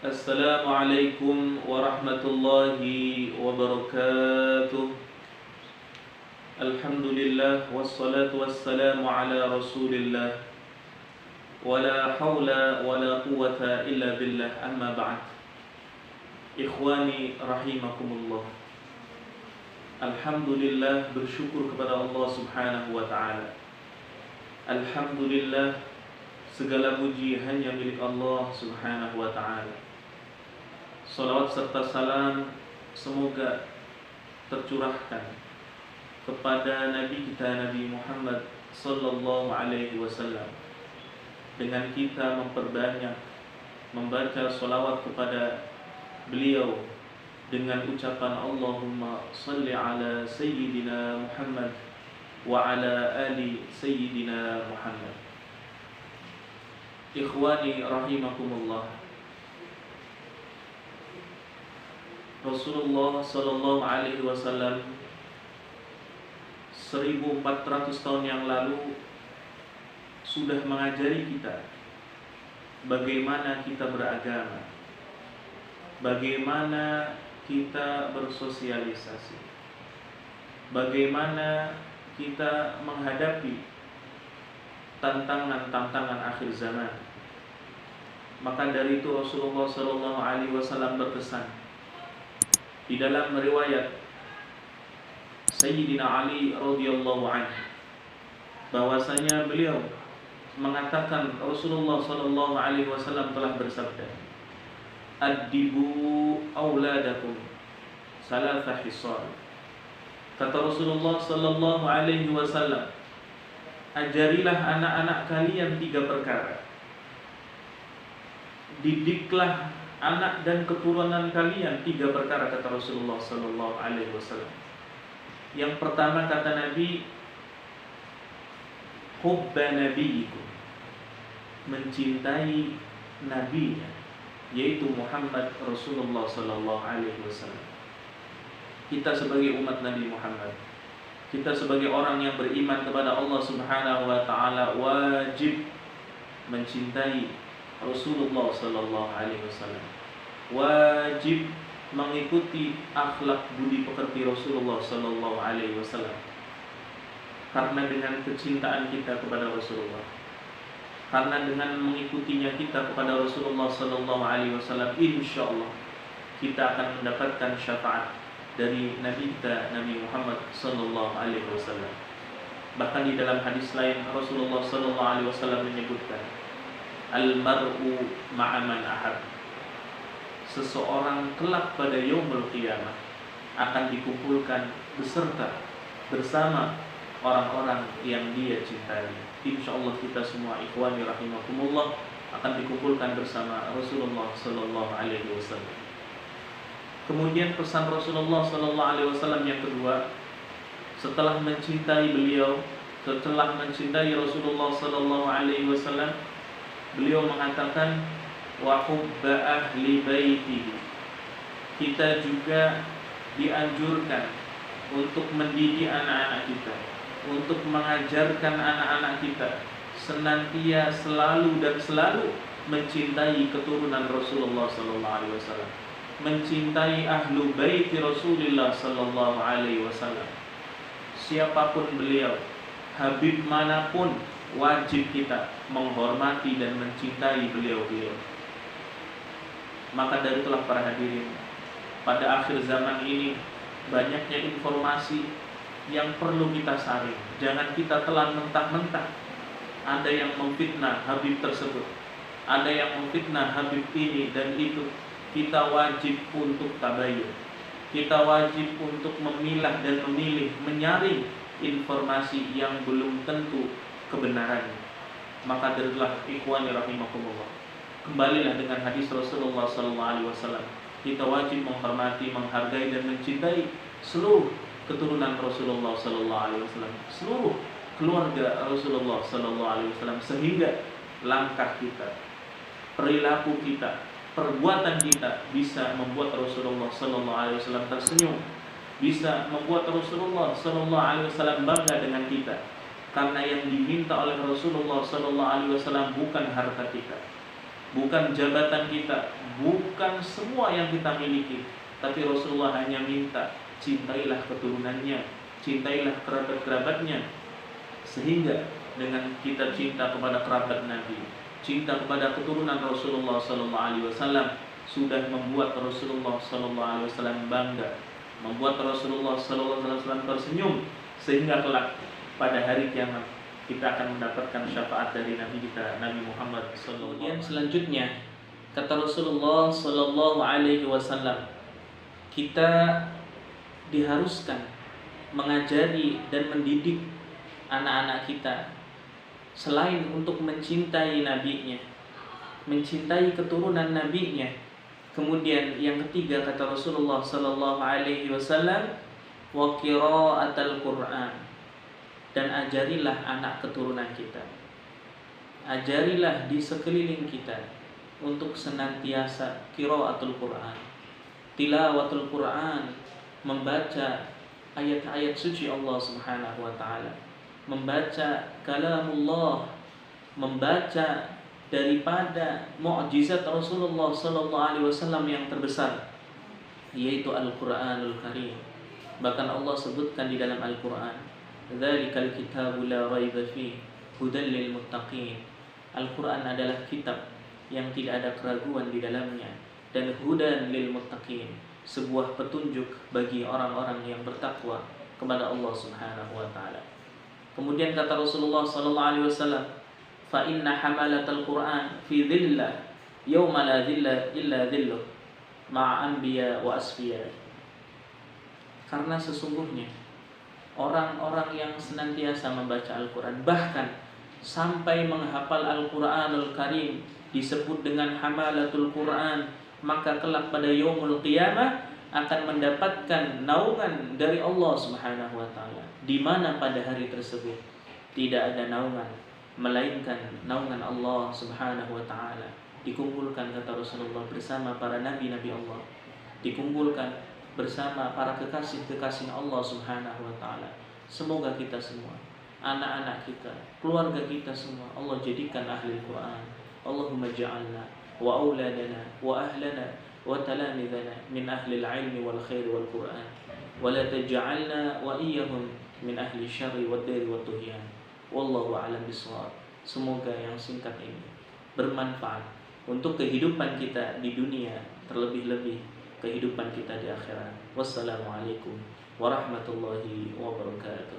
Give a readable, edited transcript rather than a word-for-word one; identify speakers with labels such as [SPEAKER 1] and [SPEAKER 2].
[SPEAKER 1] Assalamualaikum warahmatullahi wabarakatuh. Alhamdulillah wassalatu wassalamu ala Rasulillah. Wala haula wala quwwata illa billah, amma ba'd. Ikhwani rahimakumullah. Alhamdulillah, bersyukur kepada Allah Subhanahu wa taala. Alhamdulillah, segala puji hanya milik Allah Subhanahu wa taala. Salawat serta salam semoga tercurahkan kepada Nabi kita, Nabi Muhammad sallallahu alaihi wasallam, dengan kita memperbanyak membaca salawat kepada beliau dengan ucapan Allahumma salli ala Sayyidina Muhammad wa ala ali Sayyidina Muhammad. Ikhwani rahimakumullah. Rasulullah sallallahu alaihi wasallam 1400 tahun yang lalu sudah mengajari kita bagaimana kita beragama, bagaimana kita bersosialisasi, bagaimana kita menghadapi tantangan-tantangan akhir zaman. Maka dari itu Rasulullah sallallahu alaihi wasallam berpesan di dalam riwayat Sayyidina Ali radhiyallahu anhu, bahwasanya beliau mengatakan Rasulullah sallallahu alaihi wasallam telah bersabda, "Addibu auladakum salatha hisal." Kata Rasulullah sallallahu alaihi wasallam, ajarilah anak-anak kalian 3 perkara. Didiklah anak dan keturunan kalian 3 perkara, kata Rasulullah sallallahu alaihi wasallam. Yang pertama, kata Nabi, hubba nabiyikum, mencintai nabinya, yaitu Muhammad Rasulullah sallallahu alaihi wasallam. Kita sebagai umat Nabi Muhammad, kita sebagai orang yang beriman kepada Allah Subhanahu wa taala, wajib mencintai Rasulullah sallallahu alaihi wasallam. Wajib mengikuti akhlak budi pekerti Rasulullah sallallahu alaihi wasallam. Karena dengan kecintaan kita kepada Rasulullah, karena dengan mengikutinya kita kepada Rasulullah sallallahu alaihi wasallam, insyaallah kita akan mendapatkan syafaat dari Nabi kita, Nabi Muhammad sallallahu alaihi wasallam. Bahkan di dalam hadis lain Rasulullah sallallahu alaihi wasallam menyebutkan, al-mar'u ma'a man ahab. Seseorang kelak pada yaumul qiyamah akan dikumpulkan bersama orang-orang yang dia cintai. Insyaallah kita semua, ikhwani rahimakumullah, akan dikumpulkan bersama Rasulullah sallallahu alaihi wasallam. Kemudian pesan Rasulullah sallallahu alaihi wasallam yang kedua, setelah mencintai beliau, setelah mencintai Rasulullah sallallahu alaihi wasallam, beliau mengatakan wa hubba ahli baitihi. Kita juga dianjurkan untuk mendidik anak-anak kita, untuk mengajarkan anak-anak kita senantiasa selalu mencintai keturunan Rasulullah sallallahu alaihi wasallam, mencintai ahlu baiti Rasulullah sallallahu alaihi wasallam. Siapapun beliau, habib manapun, wajib kita menghormati dan mencintai beliau-beliau. Maka dari itulah para hadirin, pada akhir zaman ini banyaknya informasi yang perlu kita saring. Jangan kita telan mentah-mentah. Ada yang memfitnah habib tersebut, ada yang memfitnah habib ini dan itu. Kita wajib untuk tabayyun, kita wajib untuk memilah dan memilih, menyaring informasi yang belum tentu kebenarannya. Maka darilah ikhwani rahimakumullah, kembalilah dengan hadis Rasulullah sallallahu alaihi wasallam. Kita wajib menghormati, menghargai dan mencintai seluruh keturunan Rasulullah sallallahu alaihi wasallam, seluruh keluarga Rasulullah sallallahu alaihi wasallam, sehingga langkah kita, perilaku kita, perbuatan kita bisa membuat Rasulullah sallallahu alaihi wasallam tersenyum, bisa membuat Rasulullah sallallahu alaihi wasallam bangga dengan kita. Karena yang diminta oleh Rasulullah sallallahu alaihi wasallam bukan harta kita, bukan jabatan kita, bukan semua yang kita miliki, tapi Rasulullah hanya minta cintailah keturunannya, cintailah kerabat-kerabatnya, sehingga dengan kita cinta kepada kerabat Nabi, cinta kepada keturunan Rasulullah sallallahu alaihi wasallam sudah membuat Rasulullah sallallahu alaihi wasallam bangga, membuat Rasulullah sallallahu alaihi wasallam tersenyum, sehingga kelak pada hari kiamat kita akan mendapatkan syafaat dari Nabi kita, Nabi Muhammad sallallahu alaihi wasallam. Selanjutnya kata Rasulullah sallallahu alaihi wasallam, kita diharuskan mengajari dan mendidik anak-anak kita selain untuk mencintai nabinya, mencintai keturunan nabinya. Kemudian yang ketiga kata Rasulullah sallallahu alaihi wasallam, wa qiraatul Qur'an, dan ajarilah anak keturunan kita, ajarilah di sekeliling kita untuk senantiasa qiraatul Qur'an, tilawatul Qur'an, membaca ayat-ayat suci Allah Subhanahu wa taala, membaca kalamullah, membaca daripada mukjizat Rasulullah sallallahu alaihi wasallam yang terbesar, yaitu Al-Qur'anul Karim. Bahkan Allah sebutkan di dalam Al-Qur'an, "Dzalikal kitabu la raiba fihi hudal lil muttaqin." Al-Qur'an adalah kitab yang tidak ada keraguan di dalamnya dan hudan lil muttaqin, sebuah petunjuk bagi orang-orang yang bertakwa kepada Allah Subhanahu wa taala. Kemudian kata Rasulullah sallallahu alaihi wasallam, fa inna hamalatal Qur'an fi dhillah yauma la dhilla illa dhilluh ma'a anbiya wa asfiya. Karena sesungguhnya orang-orang yang senantiasa membaca Al-Qur'an, bahkan sampai menghafal Al-Qur'anul Karim, disebut dengan hamalatul Qur'an, maka kelak pada yaumul qiyamah akan mendapatkan naungan dari Allah Subhanahu wa taala. Di mana pada hari tersebut tidak ada naungan melainkan naungan Allah Subhanahu wa taala. Dikumpulkan kata Rasulullah bersama para nabi-nabi Allah, dikumpulkan bersama para kekasih-kekasih Allah Subhanahu wa taala. Semoga kita semua, anak-anak kita, keluarga kita semua Allah jadikan ahli Quran. Allahumma ja'alna wa auladana wa ahlana wa talamidana min ahli al-ilmi wal khair wal Quran, wa la taj'alna wa iyyahum min ahli syarri wad dari wat tuhyan. Wallahu a'lam bishawab. Semoga yang singkat ini bermanfaat untuk kehidupan kita di dunia, terlebih-lebih kehidupan kita di akhirat. Wassalamualaikum warahmatullahi wabarakatuh.